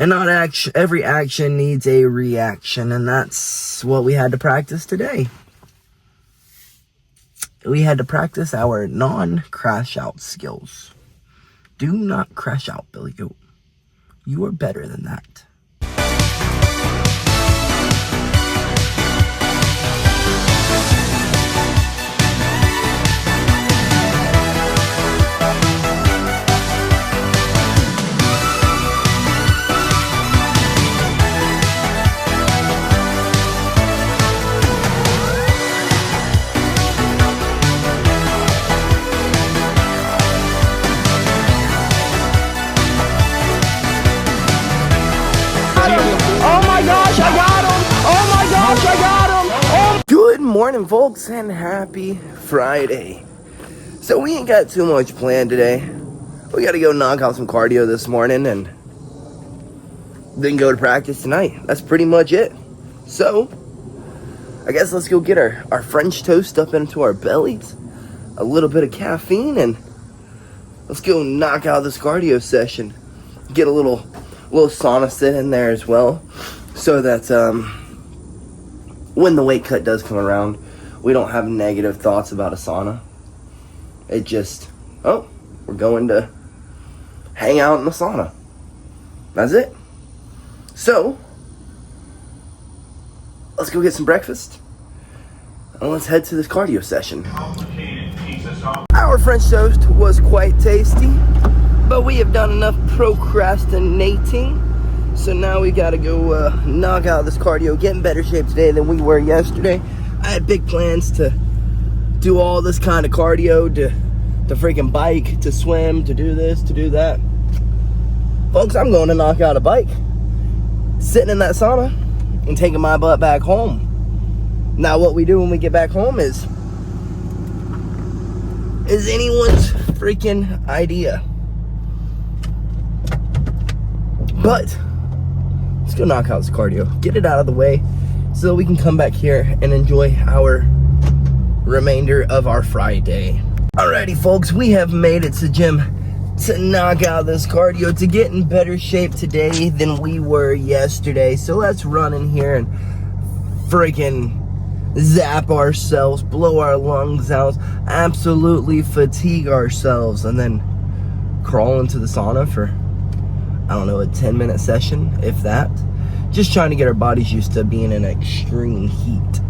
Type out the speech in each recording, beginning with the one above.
And not every action needs a reaction, and that's what we had to practice today. We had to practice our non-crash out skills. Do not crash out, BillyGoat. You are better than that. Good morning, folks, and happy Friday. So we ain't got too much planned today. We gotta go knock out some cardio this morning and then go to practice tonight. That's pretty much it. So I guess let's go get our French toast up into our bellies, a little bit of caffeine, and let's go knock out this cardio session. Get a little sauna sit in there as well, so that when the weight cut does come around, we don't have negative thoughts about a sauna. It just, oh, we're going to hang out in the sauna. That's it. So let's go get some breakfast and let's head to this cardio session. Our French toast was quite tasty, but we have done enough procrastinating. So now we gotta go knock out this cardio, get in better shape today than we were yesterday. I had big plans to do all this kind of cardio, to freaking bike, to swim, to do this, to do that. Folks, I'm going to knock out a bike, sitting in that sauna, and taking my butt back home. Now what we do when we get back home is anyone's freaking idea. But let's go knock out this cardio, get it out of the way, so we can come back here and enjoy our remainder of our Friday. Alrighty, folks, we have made it to gym to knock out this cardio, to get in better shape today than we were yesterday. So let's run in here and freaking zap ourselves, blow our lungs out, absolutely fatigue ourselves, and then crawl into the sauna for, I don't know, a 10-minute session, if that. Just trying to get our bodies used to being in extreme heat.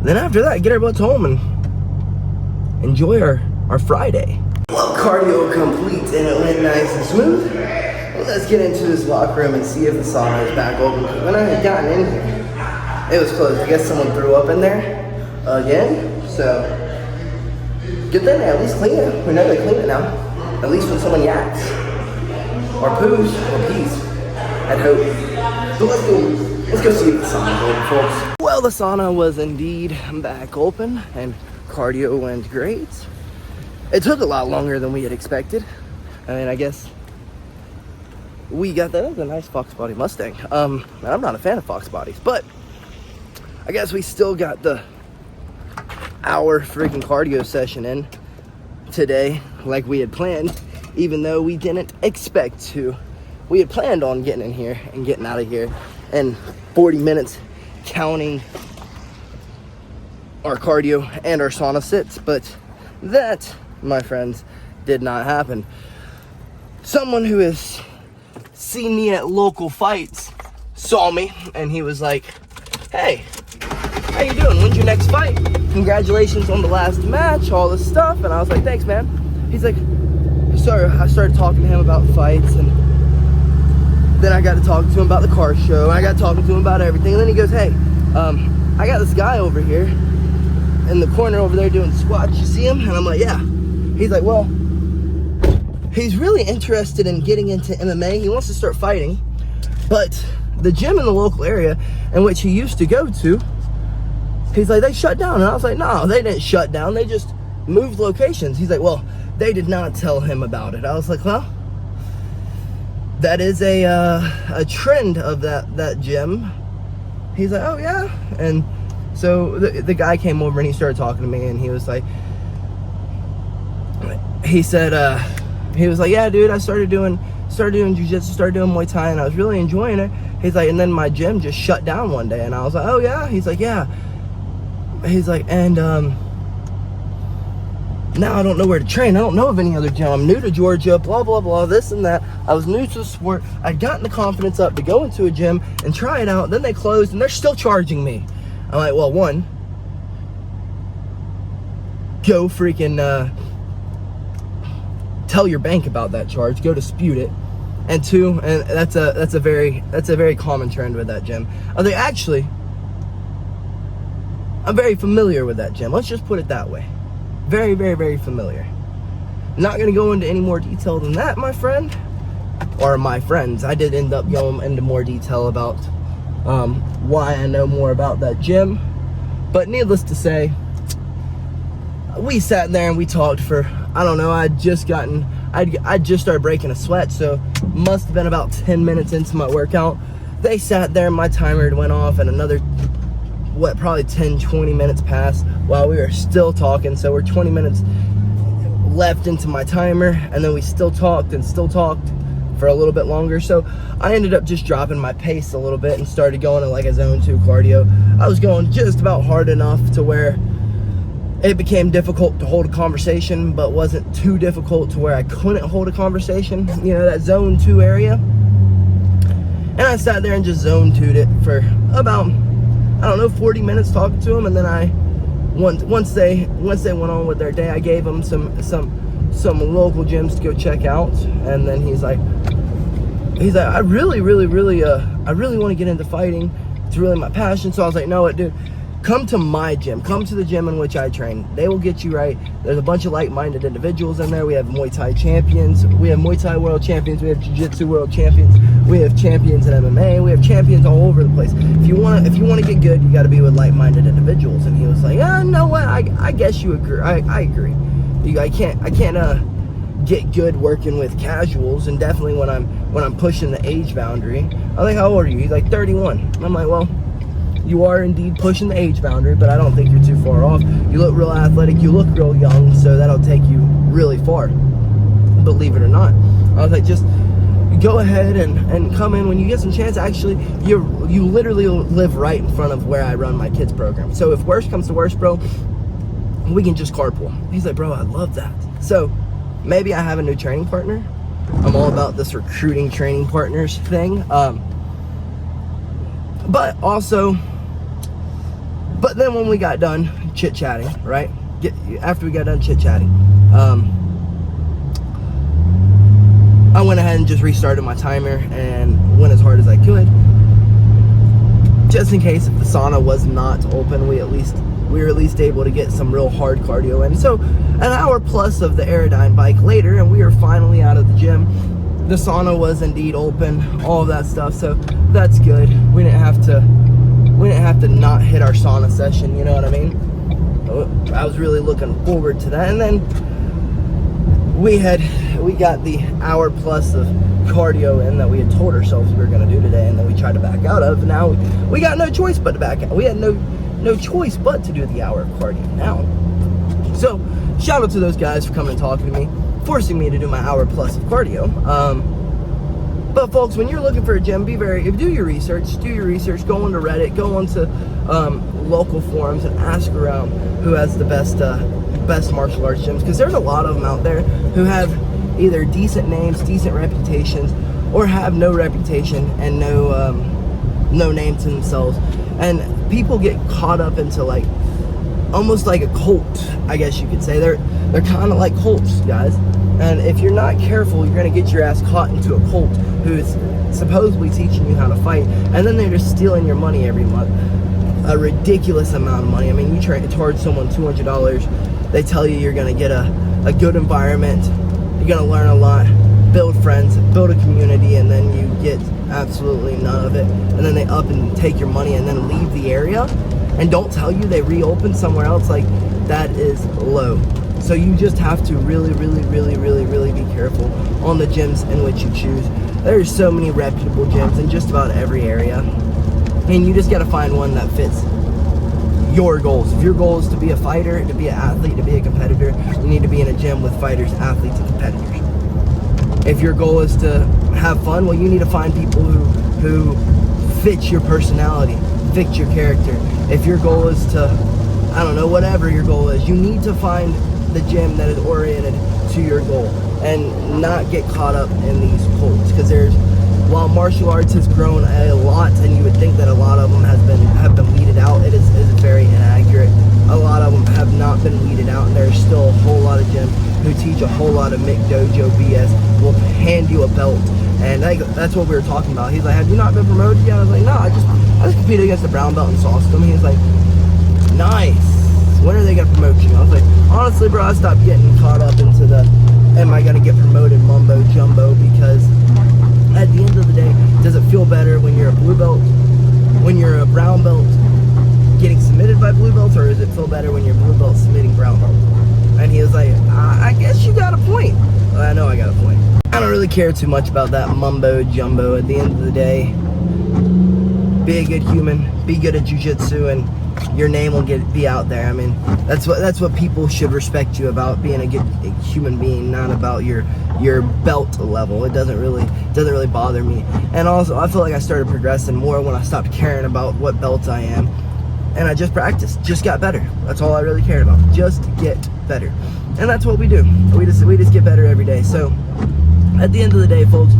Then after that, get our butts home and enjoy our Friday. Well, cardio complete and it went nice and smooth. Well, let's get into this locker room and see if the sauna is back open. When I had gotten in here, it was closed. I guess someone threw up in there again. So good thing they at least clean it. We know they clean it now. At least when someone yaks or poos or pees. I'd hope. So let's go see if the sauna is open, folks. Well, the sauna was indeed back open and cardio went great. It took a lot longer than we had expected. I mean, I guess we got that was a nice Fox body Mustang. And I'm not a fan of Fox bodies, but I guess we still got the hour freaking cardio session in today like we had planned, even though we didn't expect to. We had planned on getting in here and getting out of here in 40 minutes, counting our cardio and our sauna sits, but that, my friends, did not happen. Someone who has seen me at local fights saw me and he was like, "Hey, how you doing? When's your next fight? Congratulations on the last match, all this stuff." And I was like, "Thanks, man." He's like, I started talking to him about fights, and then I got to talking to him about the car show, and I got talking to him about everything. And then he goes, "Hey, I got this guy over here in the corner over there doing squats. You see him?" And I'm like, "Yeah." He's like, "Well, he's really interested in getting into MMA. He wants to start fighting, but the gym in the local area in which he used to go to," he's like, "they shut down." And I was like, "No, they didn't shut down. They just moved locations." He's like, "Well, they did not tell him about it." I was like, "Well, that is a trend of that gym." He's like, "Oh yeah." And so the guy came over and he started talking to me, and he was like, he said, he was like, "Yeah, dude, I started doing started doing jiu-jitsu, started doing Muay Thai, and I was really enjoying it. He's like, and then my gym just shut down one day, and I was like, oh yeah? He's like, yeah. He's like, and now I don't know where to train. I don't know of any other gym. I'm new to Georgia, blah, blah, blah, this and that. I was new to the sport. I'd gotten the confidence up to go into a gym and try it out. Then they closed, and they're still charging me. I'm like, well, one, go freaking tell your bank about that charge. Go dispute it. And two, and that's a very common trend with that gym. I was like, actually, I'm very familiar with that gym. Let's just put it that way. Very, very, very familiar. Not going to go into any more detail than that, my friend. Or my friends. I did end up going into more detail about why I know more about that gym. But needless to say, we sat there and we talked for, I don't know, I'd just started breaking a sweat, so must have been about 10 minutes into my workout. They sat there, my timer had went off, and another, probably 10, 20 minutes passed while we were still talking. So we're 20 minutes left into my timer, and then we still talked for a little bit longer. So I ended up just dropping my pace a little bit and started going in like a zone 2 cardio. I was going just about hard enough to where it became difficult to hold a conversation, but wasn't too difficult to where I couldn't hold a conversation, you know, that zone 2 area. And I sat there and just zone 2'd it for about, I don't know, 40 minutes talking to him. And then once they went on with their day, I gave them some local gyms to go check out. And then he's like, I really want to get into fighting. It's really my passion. So I was like, no, dude, come to my gym. Come to the gym in which I train. They will get you right. There's a bunch of like-minded individuals in there. We have Muay Thai champions. We have Muay Thai world champions. We have Jiu-Jitsu world champions. We have champions in MMA. We have champions all over the place. If you want to get good, you got to be with like-minded individuals. And he was like, yeah, no what? I guess you agree. I agree. I can't get good working with casuals, and definitely when I'm pushing the age boundary. I'm like, how old are you? He's like 31. I'm like, well, you are indeed pushing the age boundary, but I don't think you're too far off. You look real athletic, you look real young, so that'll take you really far, believe it or not. I was like, just go ahead and come in when you get some chance. Actually, you literally live right in front of where I run my kids program. So if worst comes to worst, bro, we can just carpool. He's like, bro, I love that. So maybe I have a new training partner. I'm all about this recruiting training partners thing. But then when we got done chit-chatting, right? After we got done chit-chatting, I went ahead and just restarted my timer and went as hard as I could. Just in case if the sauna was not open, we were at least able to get some real hard cardio in. So an hour plus of the Aerodyne bike later, and we were finally out of the gym. The sauna was indeed open, all of that stuff, so that's good. We didn't have to not hit our sauna session, you know what I mean? I was really looking forward to that. And then we got the hour plus of cardio in that we had told ourselves we were going to do today, and then we tried to back out of. Now we got no choice but to back out. We had no choice but to do the hour of cardio now. So shout out to those guys for coming and talking to me, forcing me to do my hour plus of cardio. But folks, when you're looking for a gym, do your research, go onto Reddit, go onto local forums and ask around who has the best martial arts gyms, because there's a lot of them out there who have either decent names, decent reputations, or have no reputation and no name to themselves. And people get caught up into like almost like a cult, I guess you could say. They're kind of like cults, guys. And if you're not careful, you're going to get your ass caught into a cult who's supposedly teaching you how to fight, and then they're just stealing your money every month. A ridiculous amount of money. I mean, you charge someone $200, they tell you you're going to get a good environment, you're going to learn a lot, build friends, build a community, and then you get absolutely none of it. And then they up and take your money and then leave the area and don't tell you they reopened somewhere else. Like, that is low. So you just have to really be careful on the gyms in which you choose. There's so many reputable gyms in just about every area, and you just got to find one that fits your goals. If your goal is to be a fighter, to be an athlete, to be a competitor, you need to be in a gym with fighters, athletes, and competitors. If your goal is to have fun, well, you need to find people who fit your personality, fit your character. If your goal is to, I don't know, whatever your goal is, you need to find the gym that is oriented to your goal and not get caught up in these cults. Because while martial arts has grown a lot, and you would think that a lot of them have been weeded out, it is very inaccurate. A lot of them have not been weeded out, and there's still a whole lot of gyms who teach a whole lot of McDojo BS, will hand you a belt. And that's what we were talking about. He's like, have you not been promoted yet? I was like, no, I just competed against the brown belt and sauced him. He's like, nice. When are they going to promote you? I was like, honestly, bro, I stopped getting caught up into the, am I going to get promoted mumbo jumbo? Because at the end of the day, does it feel better when you're a blue belt, when you're a brown belt, getting submitted by blue belts, or does it feel better when you're blue belt submitting brown belt? And he was like, I guess you got a point. Well, I know I got a point. I don't really care too much about that mumbo jumbo. At the end of the day, be a good human, be good at jiu-jitsu, and your name will be out there. I mean, that's what people should respect you about, being a good human being, not about your belt level. It doesn't really bother me. And also, I feel like I started progressing more when I stopped caring about what belt I am, and I just practiced, just got better. That's all I really cared about, just get better. And that's what we do. We just get better every day. So at the end of the day, folks,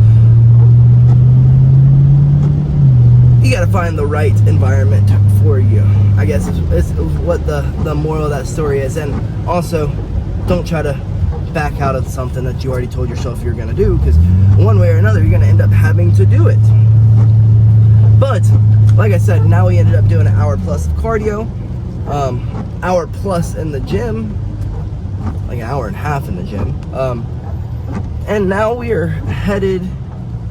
you got to find the right environment for you, I guess is what the moral of that story is. And also, don't try to back out of something that you already told yourself you're going to do, because one way or another, you're going to end up having to do it. But, like I said, now we ended up doing an hour plus of cardio, hour plus in the gym, like an hour and a half in the gym. And now we are headed,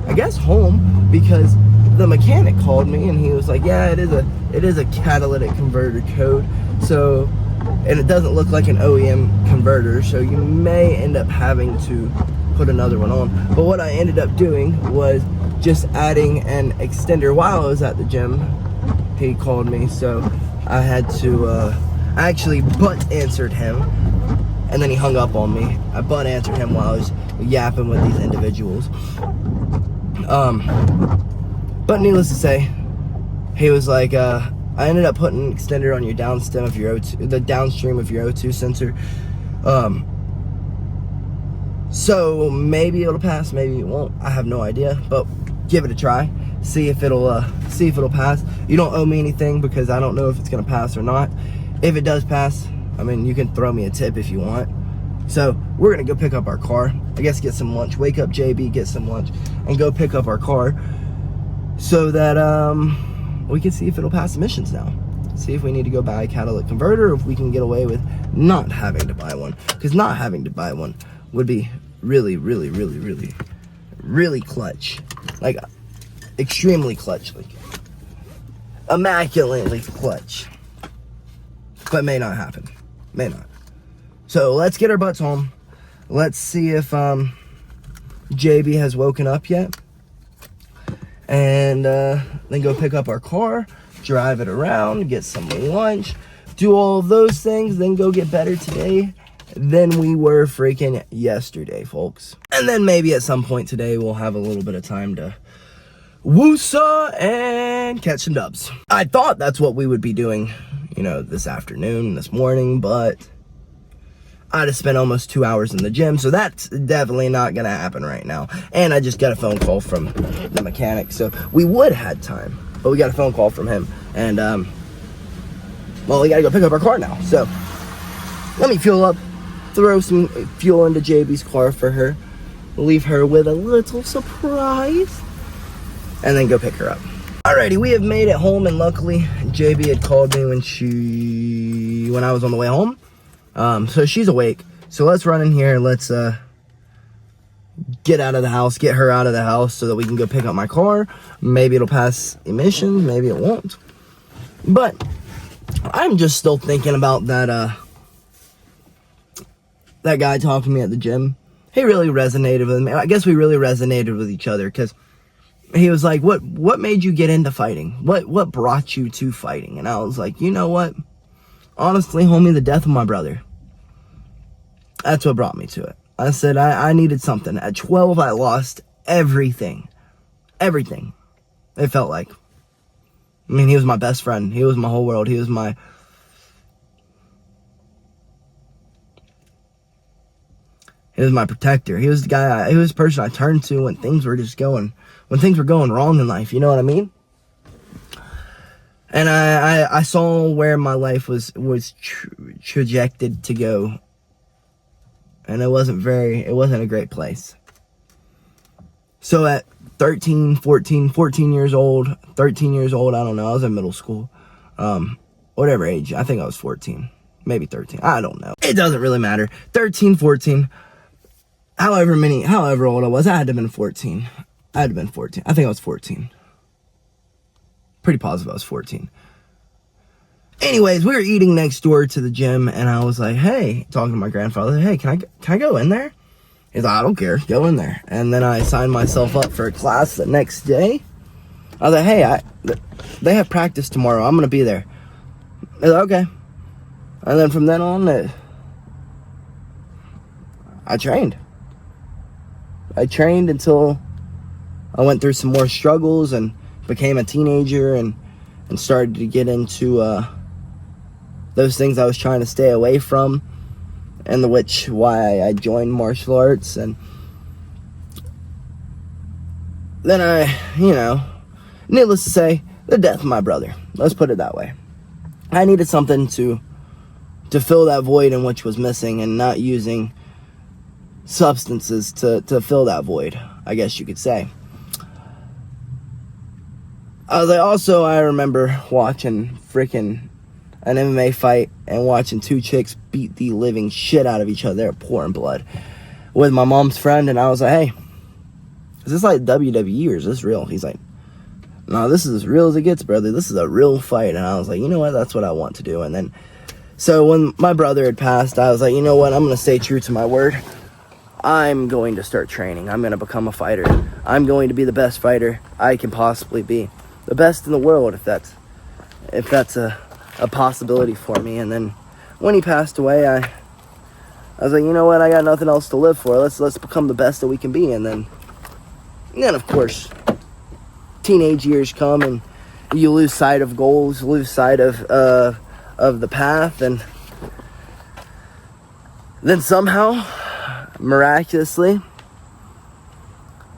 I guess, home, because the mechanic called me and he was like, yeah, it is a catalytic converter code. So, and it doesn't look like an OEM converter, so you may end up having to put another one on. But what I ended up doing was just adding an extender while I was at the gym. He called me, so I had to, I actually butt answered him, and then he hung up on me. I butt answered him while I was yapping with these individuals. But needless to say, he was like, I ended up putting an extender on your downstem of your O2, the downstream of your O2 sensor. So maybe it'll pass, maybe it won't. I have no idea, but give it a try. See if it'll pass. You don't owe me anything, because I don't know if it's gonna pass or not. If it does pass, I mean, you can throw me a tip if you want. So we're gonna go pick up our car. I guess get some lunch. Wake up JB, get some lunch, and go pick up our car, so that we can see if it'll pass emissions now. See if we need to go buy a catalytic converter, or if we can get away with not having to buy one. Because not having to buy one would be really, really, really, really, really clutch. Like, extremely clutch. Like, immaculately clutch. But may not happen. May not. So let's get our butts home. Let's see if JB has woken up yet. And then go pick up our car, drive it around, get some lunch, do all of those things, then go get better today than we were freaking yesterday, folks. And then maybe at some point today, we'll have a little bit of time to woosa and catch some dubs. I thought that's what we would be doing, you know, this afternoon, this morning, but I just spent almost 2 hours in the gym, so that's definitely not gonna happen right now. And I just got a phone call from the mechanic, so we would have had time, but we got a phone call from him, and well, we gotta go pick up our car now. So let me fuel up, throw some fuel into JB's car for her, leave her with a little surprise, and then go pick her up. Alrighty, we have made it home, and luckily JB had called me when I was on the way home. So she's awake. So let's run in here. Let's get out of the house, get her out of the house, so that we can go pick up my car. Maybe it'll pass emissions, maybe it won't. But I'm just still thinking about that that guy talking to me at the gym. He really resonated with me. I guess we really resonated with each other, because he was like, what made you get into fighting? What brought you to fighting? And I was like, you know what? Honestly, homie, the death of my brother. That's what brought me to it. I said I needed something. At 12, I lost everything. Everything. It felt like. I mean, he was my best friend. He was my whole world. He was my... He was my protector. He was the guy, he was the person I turned to when things were going wrong in life. You know what I mean? And I saw where my life was trajected to go. And it wasn't a great place. So at 13 years old, I don't know, I was in middle school. Whatever age, I think I was 14, maybe 13, I don't know. It doesn't really matter. 13, 14, however old I was, I had to have been 14. I think I was 14. Pretty positive I was 14. Anyways, we were eating next door to the gym, and I was like, hey, talking to my grandfather, hey, can I go in there? He's like, I don't care, go in there. And then I signed myself up for a class the next day. I was like, hey, they have practice tomorrow, I'm gonna be there. He's like, okay. And then from then on, I trained until I went through some more struggles and became a teenager and started to get into those things I was trying to stay away from, and why I joined martial arts. And then needless to say, the death of my brother. Let's put it that way. I needed something to fill that void in which was missing, and not using substances to fill that void, I guess you could say. I remember watching freaking an MMA fight and watching two chicks beat the living shit out of each other. They're pouring blood with my mom's friend, and I was like, hey, is this like WWE or is this real? He's like, no, this is as real as it gets, brother. This is a real fight. And I was like, you know what? That's what I want to do. And then, so when my brother had passed, I was like, you know what? I'm going to stay true to my word. I'm going to start training. I'm going to become a fighter. I'm going to be the best fighter I can possibly be. The best in the world, if that's a possibility for me. And then when he passed away, I was like, you know what? I got nothing else to live for. Let's become the best that we can be. And then of course, teenage years come, and you lose sight of goals, lose sight of the path, and then somehow, miraculously,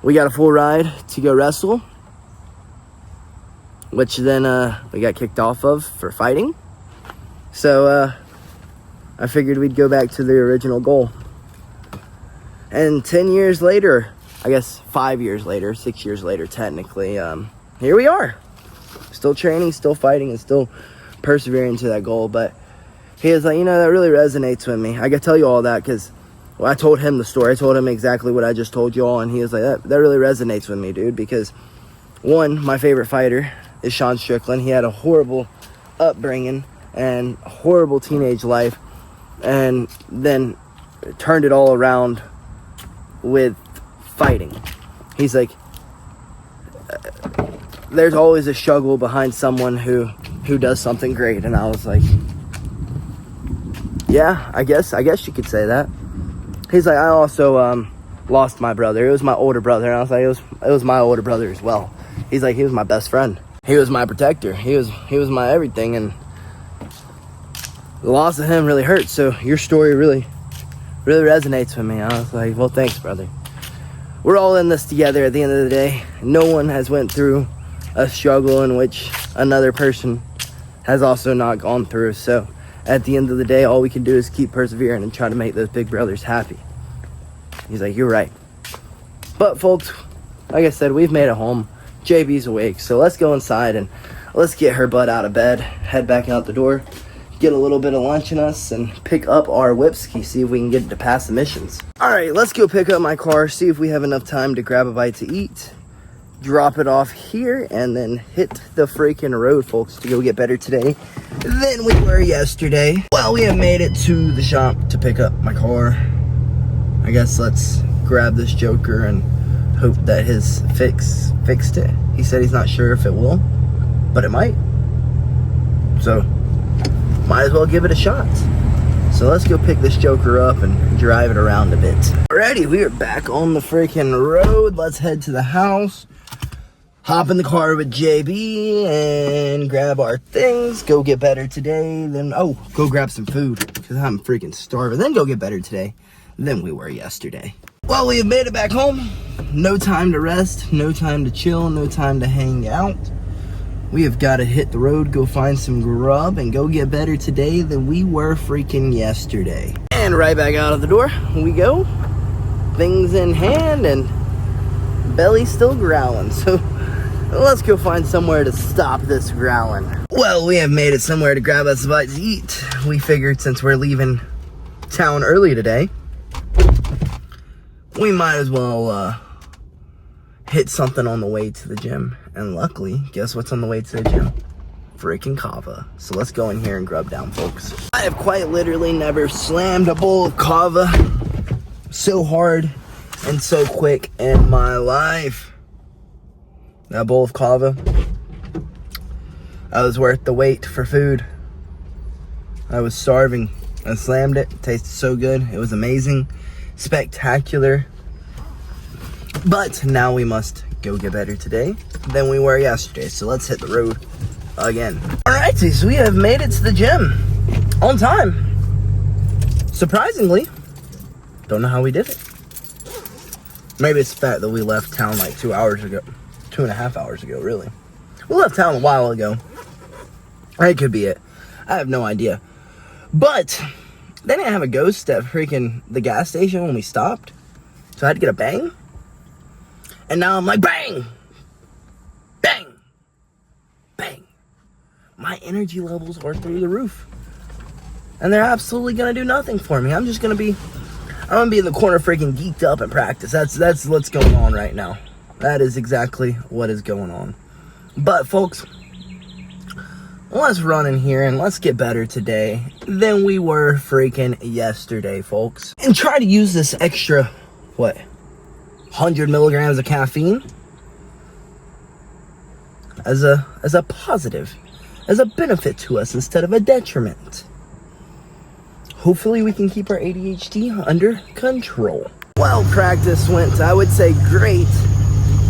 we got a full ride to go wrestle, which then we got kicked off of for fighting. So I figured we'd go back to the original goal. And 10 years later, I guess 5 years later, 6 years later technically, here we are. Still training, still fighting, and still persevering to that goal. But he was like, that really resonates with me. I could tell you all that because I told him the story. I told him exactly what I just told you all, and he was like, that really resonates with me, dude, because one, my favorite fighter is Sean Strickland. He had a horrible upbringing and horrible teenage life, and then turned it all around with fighting. He's like, there's always a struggle behind someone who does something great. And I was like, yeah, I guess you could say that. He's like, I also lost my brother. It was my older brother. And I was like, it was my older brother as well. He's like, he was my best friend. He was my protector. He was my everything. And the loss of him really hurt. So your story really resonates with me. I was like, well, thanks, brother. We're all in this together at the end of the day. No one has went through a struggle in which another person has also not gone through. So at the end of the day, all we can do is keep persevering and try to make those big brothers happy. He's like, you're right. But folks, like I said, we've made it home. JB's awake, so let's go inside and let's get her butt out of bed, head back out the door, get a little bit of lunch in us, and pick up our whipski, see if we can get it to pass the missions. Alright, let's go pick up my car, see if we have enough time to grab a bite to eat, drop it off here, and then hit the freaking road, folks, to go get better today than we were yesterday. Well, we have made it to the shop to pick up my car. I guess let's grab this joker and hope that his fixed it. He said he's not sure if it will, but it might. So might as well give it a shot. So let's go pick this joker up and drive it around a bit. Alrighty, we are back on the freaking road. Let's head to the house. Hop in the car with JB and grab our things. Go get better today. Then, go grab some food because I'm freaking starving. Then go get better today than we were yesterday. Well, we have made it back home. No time to rest, no time to chill, no time to hang out. We have got to hit the road, go find some grub, and go get better today than we were freaking yesterday. And right back out of the door we go. Things in hand and belly still growling. So let's go find somewhere to stop this growling. Well, we have made it somewhere to grab us a bite to eat. We figured since we're leaving town early today, we might as well hit something on the way to the gym. And luckily, guess what's on the way to the gym? Freaking kava. So let's go in here and grub down, folks. I have quite literally never slammed a bowl of kava so hard and so quick in my life. That bowl of kava, I was worth the wait for food. I was starving. I slammed it. It tasted so good. It was amazing. Spectacular. But now we must go get better today than we were yesterday. So let's hit the road again. Alrighty, so we have made it to the gym on time. Surprisingly, don't know how we did it. Maybe it's the fact that we left town like 2 hours ago. 2.5 hours ago, really. We left town a while ago. That could be it. I have no idea. But they didn't have a ghost at freaking the gas station when we stopped. So I had to get a bang. And now I'm like, bang! Bang! Bang! My energy levels are through the roof. And they're absolutely gonna do nothing for me. I'm gonna be in the corner freaking geeked up in practice. That's what's going on right now. That is exactly what is going on. But folks, let's run in here and let's get better today than we were freaking yesterday, folks. And try to use this extra, 100 milligrams of caffeine as a positive, as a benefit to us instead of a detriment. Hopefully we can keep our ADHD under control. Well, practice went, I would say, great.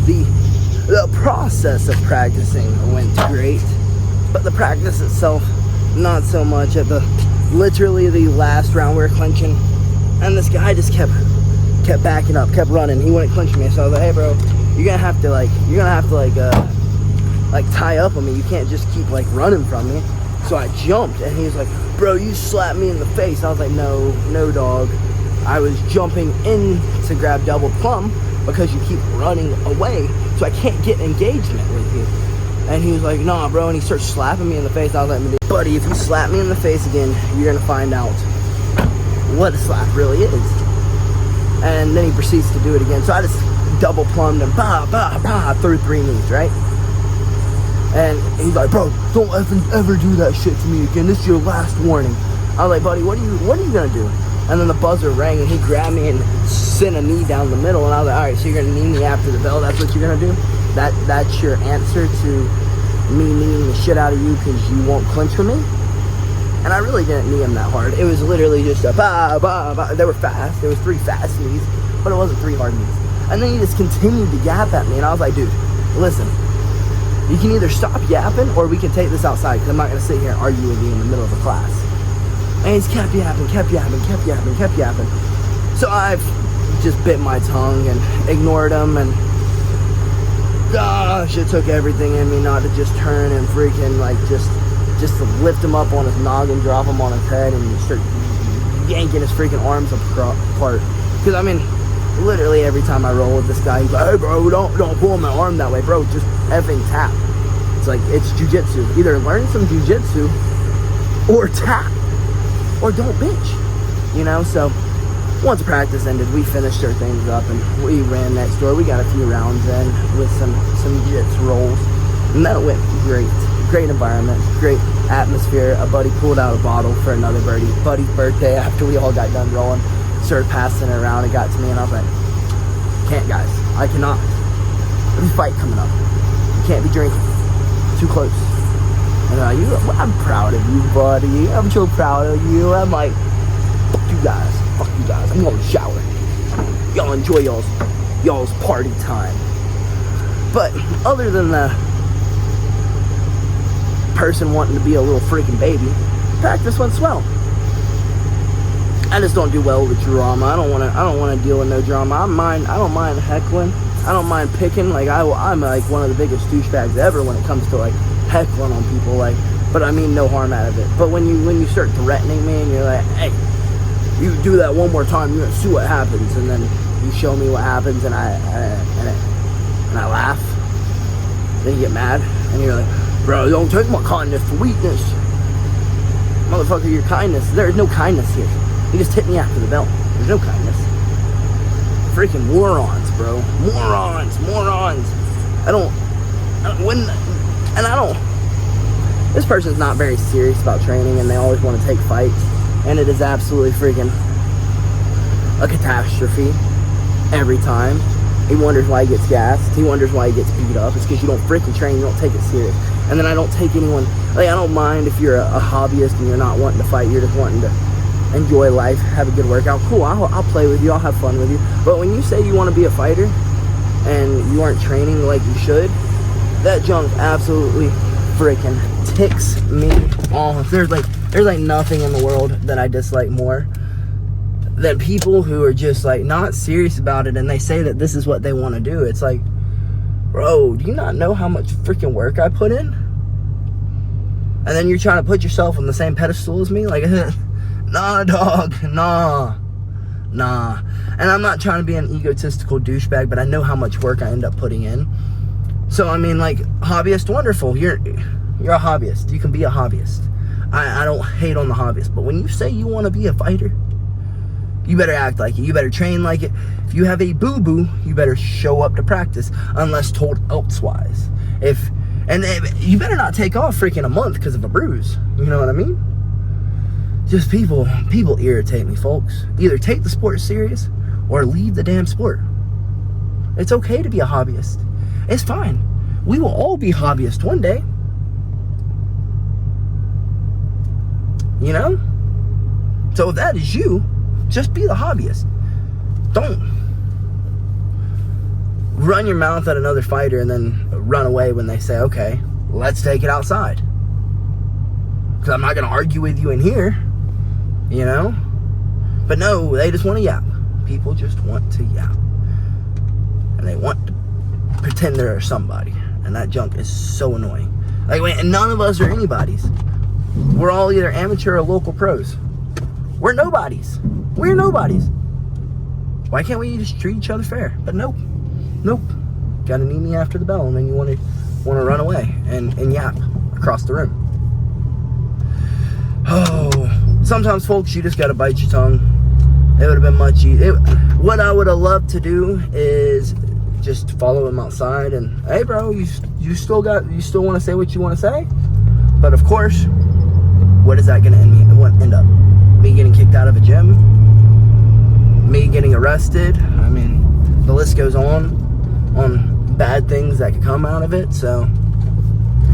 The process of practicing went great, but the practice itself, not so much. At literally the last round, we were clinching, and this guy just kept backing up, kept running. He wouldn't clinch me, so I was like, hey bro, you're gonna have to tie up on me. You can't just keep running from me. So I jumped, and he was like, bro, you slapped me in the face. I was like, no dog, I was jumping in to grab double plum because you keep running away, so I can't get engagement with you. And he was like, nah bro, and he starts slapping me in the face. I was like, buddy, if you slap me in the face again, you're gonna find out what a slap really is. And then he proceeds to do it again. So I just double plumbed him, through 3 knees, right? And he's like, bro, don't ever do that shit to me again. This is your last warning. I was like, buddy, what are you gonna do? And then the buzzer rang, and he grabbed me and sent a knee down the middle. And I was like, all right, so you're gonna knee me after the bell? That's what you're gonna do? That's your answer to me kneeing the shit out of you because you won't clinch with me? And I really didn't knee him that hard. It was literally just a They were fast. There was 3 fast knees, but it wasn't 3 hard knees. And then he just continued to yap at me, and I was like, dude, listen, you can either stop yapping or we can take this outside, because I'm not going to sit here and argue with you in the middle of a class. And he's kept yapping. So I've just bit my tongue and ignored him, and gosh, it took everything in me not to just turn and freaking just to lift him up on his noggin, drop him on his head, and start yanking his freaking arms apart. Because I mean, literally every time I roll with this guy, he's like, hey bro, don't pull my arm that way, bro, just effing tap. It's like, it's jujitsu. Either learn some jujitsu or tap, or don't bitch, you know? So once practice ended, we finished our things up and we ran next door. We got a few rounds in with some jits rolls, and that went great. Great environment, great atmosphere. A buddy pulled out a bottle for another buddy's birthday after we all got done rolling. Started passing it around. It got to me, and I was like, can't, guys. I cannot. There's a fight coming up. You can't be drinking. Too close. And I'm proud of you, buddy. I'm so proud of you. I'm like, Fuck you guys. Fuck you guys. I'm going to shower. Y'all enjoy y'all's party time. But other than the person wanting to be a little freaking baby, practice went swell. I just don't do well with drama. I don't want to deal with no drama. I don't mind heckling. I don't mind picking. Like I'm like one of the biggest douchebags ever when it comes to like heckling on people. Like, but I mean no harm out of it. But when you start threatening me and you're like, hey, you do that one more time, you're gonna see what happens, and then you show me what happens, and I laugh. Then you get mad, and you're like, bro, don't take my kindness for weakness. Motherfucker, your kindness. There is no kindness here. You just hit me after the bell. There's no kindness. Freaking morons, bro. Morons. This person's not very serious about training, and they always want to take fights, and it is absolutely freaking a catastrophe every time. He wonders why he gets gassed. He wonders why he gets beat up. It's because you don't freaking train. You don't take it serious. And then I don't take anyone. Like, I don't mind if you're a hobbyist and you're not wanting to fight. You're just wanting to enjoy life, have a good workout. Cool. I'll play with you. I'll have fun with you. But when you say you want to be a fighter and you aren't training like you should, that junk absolutely freaking ticks me off. There's like nothing in the world that I dislike more than people who are just like not serious about it, and they say that this is what they want to do. It's like, bro, do you not know how much freaking work I put in? And then you're trying to put yourself on the same pedestal as me? Like, nah, dog, nah. And I'm not trying to be an egotistical douchebag, but I know how much work I end up putting in. So, I mean, like, hobbyist, wonderful. You're a hobbyist. You can be a hobbyist. I don't hate on the hobbyist. But when you say you want to be a fighter, you better act like it. You better train like it. If you have a boo-boo, you better show up to practice unless told elsewise. You better not take off freaking a month because of a bruise. You know what I mean? Just people irritate me, folks. Either take the sport serious or leave the damn sport. It's okay to be a hobbyist. It's fine. We will all be hobbyists one day. You know? So if that is you, just be the hobbyist. Don't run your mouth at another fighter and then run away when they say, okay, let's take it outside. Because I'm not going to argue with you in here, you know? But no, they just want to yap. People just want to yap. And they want to pretend they're somebody. And that junk is so annoying. Like, wait, and none of us are anybody's. We're all either amateur or local pros. We're nobodies. We're nobodies. Why can't we just treat each other fair? But nope. Gotta need me after the bell, and then you want to run away and yap across the room. Oh, sometimes, folks, you just gotta bite your tongue. It would have been much easier. What I would have loved to do is just follow him outside and, hey, bro, you still want to say what you want to say? But of course, what is that gonna end up? Me getting kicked out of a gym, me getting arrested. I mean, the list goes on bad things that could come out of it. So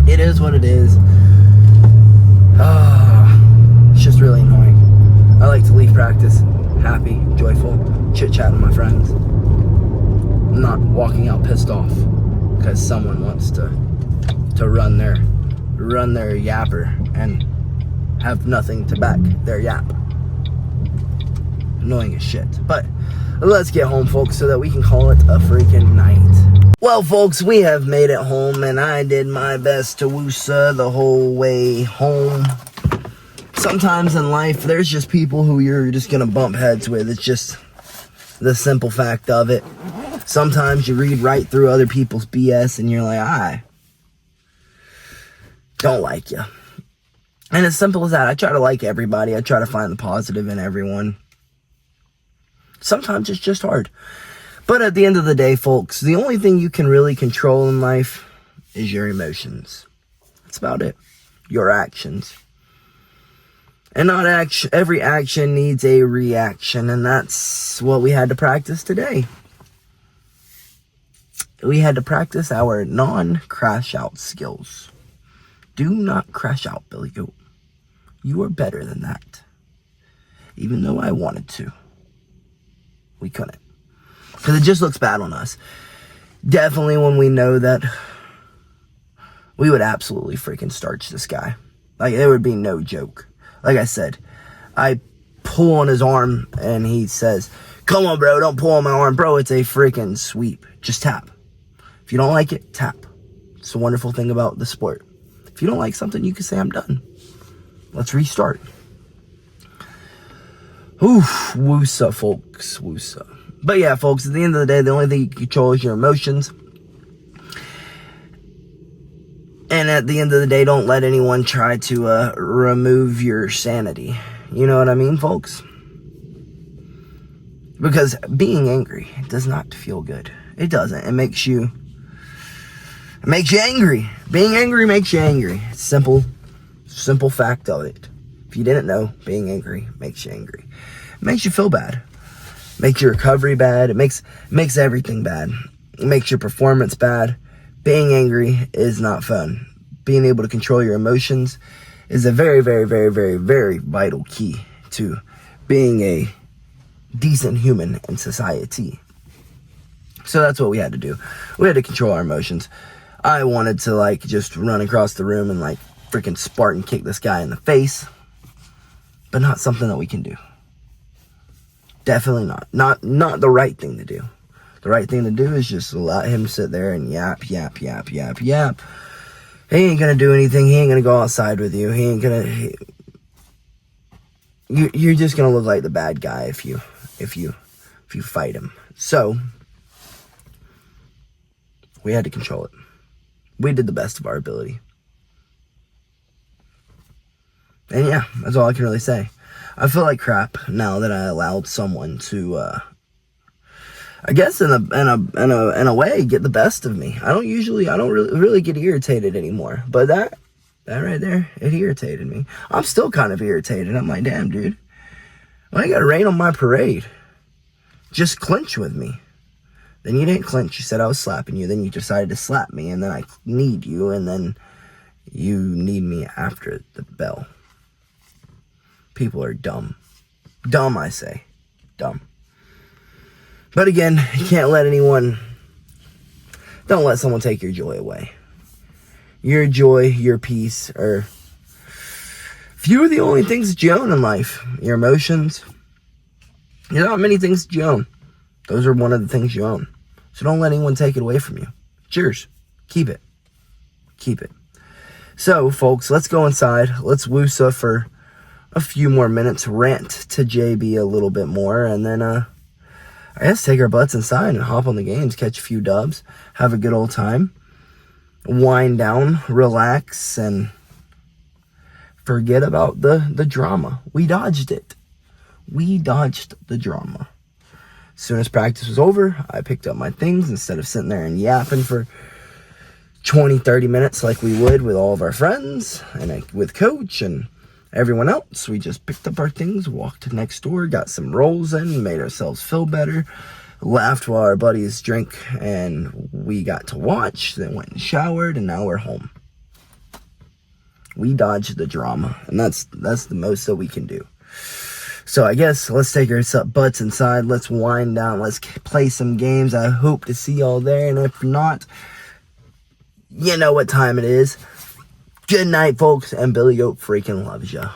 it is what it is. It's just really annoying. I like to leave practice happy, joyful, chit-chat with my friends. I'm not walking out pissed off because someone wants to run their yapper and have nothing to back their yap. Annoying as shit. But let's get home, folks, so that we can call it a freaking night. Well, folks, we have made it home, and I did my best to woosa the whole way home. Sometimes in life, there's just people who you're just gonna bump heads with. It's just the simple fact of it. Sometimes you read right through other people's BS, and you're like, I don't like you. And as simple as that. I try to like everybody. I try to find the positive in everyone. Sometimes it's just hard. But at the end of the day, folks, the only thing you can really control in life is your emotions. That's about it. Your actions. And not every action needs a reaction. And that's what we had to practice today. We had to practice our non-crash out skills. Do not crash out, BillyGoat. You are better than that. even though I wanted to. We couldn't. Because it just looks bad on us. Definitely when we know that we would absolutely freaking starch this guy. Like, it would be no joke. Like I said, I pull on his arm and he says, come on, bro, don't pull on my arm. Bro, it's a freaking sweep. Just tap. If you don't like it, tap. It's the wonderful thing about the sport. If you don't like something, you can say, I'm done. Let's restart. Oof, woosa, folks, woosa. But yeah, folks, at the end of the day, the only thing you can control is your emotions. And at the end of the day, don't let anyone try to remove your sanity. You know what I mean, folks? Because being angry does not feel good. It doesn't. It makes you angry. Being angry makes you angry. It's simple fact of it. If you didn't know, being angry makes you angry. It makes you feel bad. It makes your recovery bad. It makes everything bad. It makes your performance bad. Being angry is not fun. Being able to control your emotions is a very, very, very, very, very vital key to being a decent human in society. So that's what we had to do. We had to control our emotions. I wanted to, like, just run across the room and, like, freaking Spartan kick this guy in the face. But not something that we can do. Definitely not. Not the right thing to do. The right thing to do is just let him sit there and yap, yap, yap, yap, yap. He ain't gonna do anything. He ain't gonna go outside with you. He ain't gonna... You're just gonna look like the bad guy if you fight him. So we had to control it. We did the best of our ability. And yeah, that's all I can really say. I feel like crap now that I allowed someone to, I guess in a way, get the best of me. I don't really get irritated anymore. But that right there, it irritated me. I'm still kind of irritated. I'm like, damn, dude. Why you gotta rain on my parade? Just clinch with me. Then you didn't clinch. You said I was slapping you. Then you decided to slap me. And then I need you. And then you need me after the bell. People are dumb. Dumb, I say. Dumb. But again, you can't let anyone... Don't let someone take your joy away. Your joy, your peace are few of the only things that you own in life. Your emotions. There's not many things that you own. Those are one of the things you own. So don't let anyone take it away from you. It's yours. Keep it. Keep it. So, folks, let's go inside. Let's woosa for a few more minutes. Rant to JB a little bit more. And then, I guess take our butts inside and hop on the games. Catch a few dubs. Have a good old time. Wind down. Relax. And forget about the drama. We dodged it. We dodged the drama. As soon as practice was over, I picked up my things instead of sitting there and yapping for 20, 30 minutes like we would with all of our friends and with Coach and everyone else. We just picked up our things, walked next door, got some rolls in, made ourselves feel better, laughed while our buddies drank, and we got to watch, then went and showered, and now we're home. We dodged the drama, and that's the most that we can do. So I guess let's take our butts inside. Let's wind down. Let's play some games. I hope to see y'all there. And if not, you know what time it is. Good night, folks. And BillyGoat freaking loves ya.